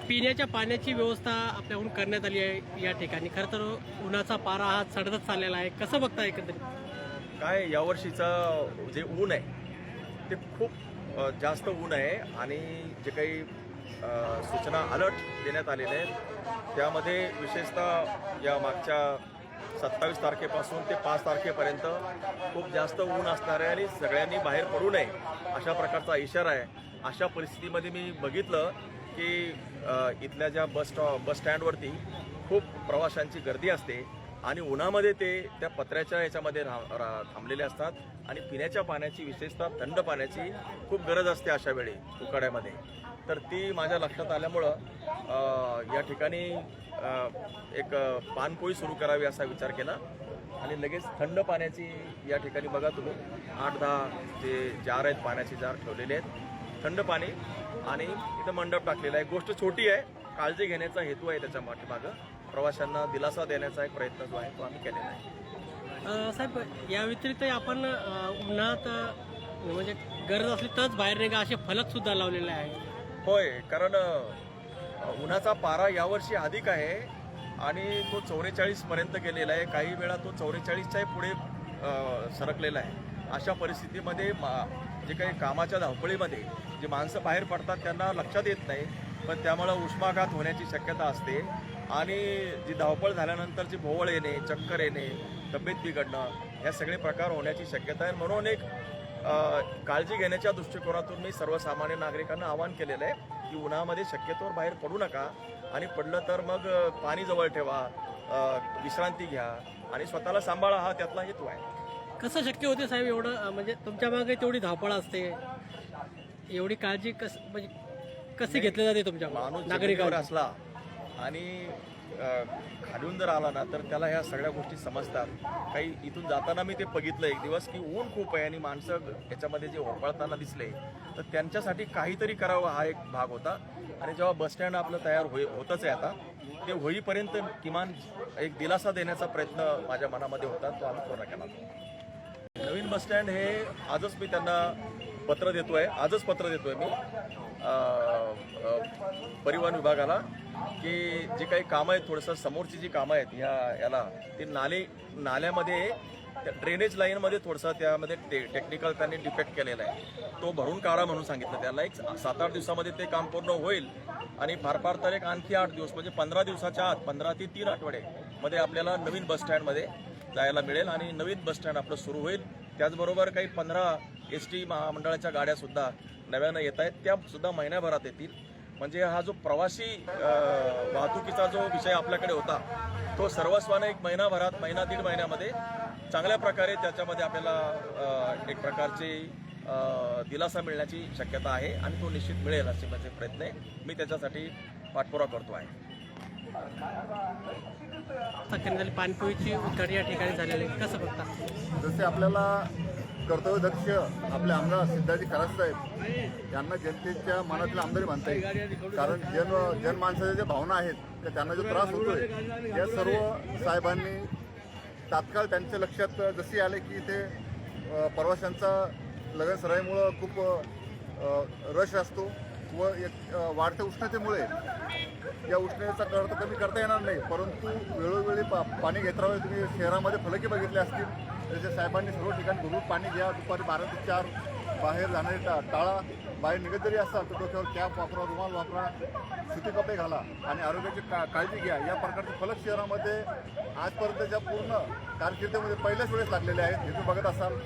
पिण्याच्या पाण्याची व्यवस्था आपल्याकडून करण्यात आली आहे या ठिकाणी. खरं तर उन्हाचा पारा हा चढतच चाललेला आहे. कसं बघता एकंदरीत? काय यावर्षीचं जे ऊन आहे ते खूप जास्त ऊन आहे आणि जे काही सूचना अलर्ट देण्यात आलेले आहेत त्यामध्ये विशेषतः या मागच्या 27 तारखेपासून ते 5 तारखेपर्यंत खूप जास्त ऊन असणार आहे आणि सगळ्यांनी बाहेर पडू नये अशा प्रकारचा इशारा आहे. अशा परिस्थितीमध्ये मी बघितलं की इथल्या ज्या बस स्टँडवरती खूप प्रवाशांची गर्दी असते आणि उन्हामध्ये ते त्या पत्र्याच्या याच्यामध्ये थांबलेले असतात आणि पिण्याच्या पाण्याची विशेषतः थंड पाण्याची खूप गरज असते अशा वेळी उकाड्यामध्ये. तर ती माझ्या लक्षात आल्यामुळं या ठिकाणी एक पानपोळी सुरू करावी असा विचार केला आणि लगेच थंड पाण्याची या ठिकाणी बघा तुम्ही 8-10 जे जार आहेत पाण्याचे जार ठेवलेले आहेत थंड पाणी आणि इथं मंडप टाकलेला आहे. गोष्ट छोटी आहे, काळजी घेण्याचा हेतू आहे त्याच्या पाठीमागं. प्रवाशांना दिलासा देण्याचा एक प्रयत्न जो आहे तो आम्ही केलेला आहे. साहेब, या व्यतिरिक्त आपण उन्हात म्हणजे गरज असली तरच बाहेर निघा असे फलक सुद्धा लावलेले आहे. होय, कारण उन्हाचा पारा यावर्षी अधिक आहे आणि तो 44 पर्यंत गेलेला आहे. काही वेळा तो 44च्याही पुढे सरकलेला आहे. अशा परिस्थितीमध्ये जे काही कामाच्या धावपळीमध्ये जे माणसं बाहेर पडतात त्यांना लक्षात येत नाही, पण त्यामुळं उष्माघात होण्याची शक्यता असते आणि जी धावपळ झाल्यानंतर जी भोवळ येणे, चक्कर येणे, तब्येत बिघडणं या सगळे प्रकार होण्याची शक्यता आहे. म्हणून एक काळजी घेण्याच्या दृष्टिकोनातून मी सर्वसामान्य नागरिकांना आवाहन केलेलं आहे की उन्हामध्ये शक्यतोवर बाहेर पडू नका आणि पडलं तर मग पाणी जवळ ठेवा, विश्रांती घ्या आणि स्वतःला सांभाळा, हा त्यातला हेतू आहे. कसं शक्य होते साहेब एवढं, म्हणजे तुमच्या मागे तेवढी धावपळ असते, एवढी काळजी म्हणजे कसे घेतले जाते तुमच्या माणूस नागरिकांवर असला आणि खालून जर आला ना तर त्याला ह्या सगळ्या गोष्टी समजतात. काही इथून जाताना मी ते बघितलं एक दिवस की ऊन खूप आहे आणि माणसं याच्यामध्ये जे होरपळताना दिसले तर त्यांच्यासाठी काहीतरी करावं हा एक भाग होता. आणि जेव्हा बसस्टँड आपलं तयार होतच आहे आता, ते होईपर्यंत किमान एक दिलासा देण्याचा प्रयत्न माझ्या मनामध्ये होता, तो आम्ही पूर्ण केला. नवीन बसस्टँड हे आजच मी त्यांना पत्र देतोय मी परिवहन विभागाला की जे काही कामं आहेत थोडंसं समोरची जी कामं आहेत याला ते नाल्यामध्ये ड्रेनेज लाईनमध्ये थोडंसं त्यामध्ये टेक्निकल त्यांनी डिफेक्ट केलेला आहे, तो भरून काढा म्हणून सांगितलं. त्याला एक 7-8 दिवसामध्ये ते काम पूर्ण होईल आणि फार तर एक आणखी 8 दिवस म्हणजे 15 दिवसाच्या आत 15 ते 3 आठवडे मध्ये आपल्याला नवीन बसस्टँडमध्ये जायला मिळेल आणि नवीन बसस्टँड आपलं सुरू होईल. त्याचबरोबर काही 15 ST महामंडळाच्या गाड्यासुद्धा नव्यानं येत आहेत, त्यासुद्धा महिन्याभरात येतील. म्हणजे हा जो प्रवासी वाहतुकीचा जो विषय आपल्याकडे होता तो सर्वस्वाने एक महिना दीड महिन्यामध्ये चांगल्या प्रकारे त्याच्यामध्ये आपल्याला एक प्रकारची दिलासा मिळण्याची शक्यता आहे आणि तो निश्चित मिळेल असे माझे प्रयत्न आहे. मी त्याच्यासाठी पाठपुरावा करतो आहे. पाणपोळीची उद्घाटन या ठिकाणी झालेले कसं बघता? जसे आपल्याला कर्तव्यदक्ष आपले आमदार सिद्धाजी खरात साहेब यांना जनतेच्या मनातील आमदारी मानता येईल, कारण जनमानसाच्या ज्या भावना आहेत तर त्यांना जो त्रास होतोय या सर्व साहेबांनी तात्काळ त्यांच्या लक्षात जसे आले की इथे प्रवाशांचा लगनसराईमुळं खूप रश असतो व एक वाढत्या उष्णतेमुळे या उष्णतेचा कहर तर कमी करता येणार नाही, परंतु वेळोवेळी पाणी घेत राहावे. तुम्ही शहरामध्ये फलके बघितले असतील, त्याच्या साहेबांनी सर्व ठिकाणी भरपूर पाणी घ्या, दुपारी 12 ते 4 बाहेर जाणारे टाळा, बाहेर निघत जरी असाल तर डोक्यावर कॅप वापरा, रुमाल वापरा, सुती कपडे घाला आणि आरोग्याची काळजी घ्या. या प्रकारचे फलक शहरामध्ये आजपर्यंतच्या पूर्ण कारकिर्दीमध्ये पहिल्याच वेळेस लागलेले आहेत, हे तुम्ही बघत असाल.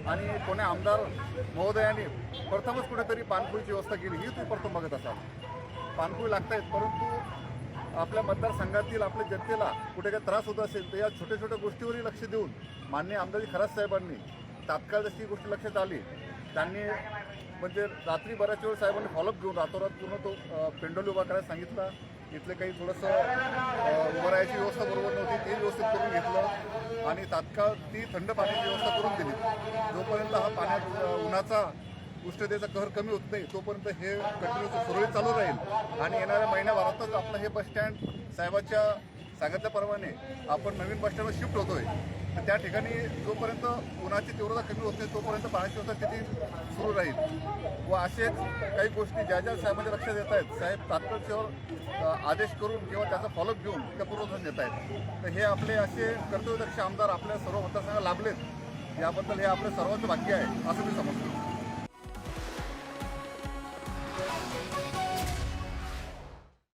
आणि पुणे आमदार महोदयांनी प्रथमच कुठेतरी पाणपोळीची व्यवस्था केली, ही तुम्ही प्रथम बघत असाल. पाणपोळी लागतायत, परंतु आपल्या मतदारसंघातील आपल्या जनतेला कुठे काही त्रास होत असेल तर या छोट्या छोट्या गोष्टीवरही लक्ष देऊन माननीय आमदार खरात साहेबांनी तात्काळ जशी गोष्ट लक्षात आली त्यांनी म्हणजे रात्री बऱ्याच वेळ साहेबांनी फॉलोअप घेऊन रातोरात पूर्ण तो पेंडोल उभा करायला सांगितला. इथले काही थोडंसं उभं राहायची व्यवस्था बरोबर नव्हती, ते व्यवस्थित करून घेतलं आणि तात्काळ ती थंड पाण्याची व्यवस्था करून दिली. जोपर्यंत हा पाण्यात उन्हाचा उष्णतेचा कहर कमी होत नाही तोपर्यंत हे कंटिन्यू सुरळीत चालू राहील आणि येणाऱ्या महिन्याभरातच आपलं हे बसस्टँड साहेबाच्या सांगितल्याप्रमाणे आपण नवीन बसस्टँडवर शिफ्ट होतोय. तर त्या ठिकाणी जोपर्यंत उन्हाची तीव्रता कमी होत नाही तोपर्यंत पाण्याची व्यवस्था तिथे सुरू राहील व असेच काही गोष्टी ज्या ज्या साहेबांच्या लक्षात येत आहेत साहेब तात्काळ आदेश करून किंवा त्याचा फॉलोअप घेऊन त्या पूर्वतन देत आहेत. तर हे आपले असे कर्तव्यदक्ष आमदार आपल्या सर्व मतदारसंघाला लाभलेत याबद्दल हे आपलं सर्वांचं भाग्य आहे असं मी समजतो.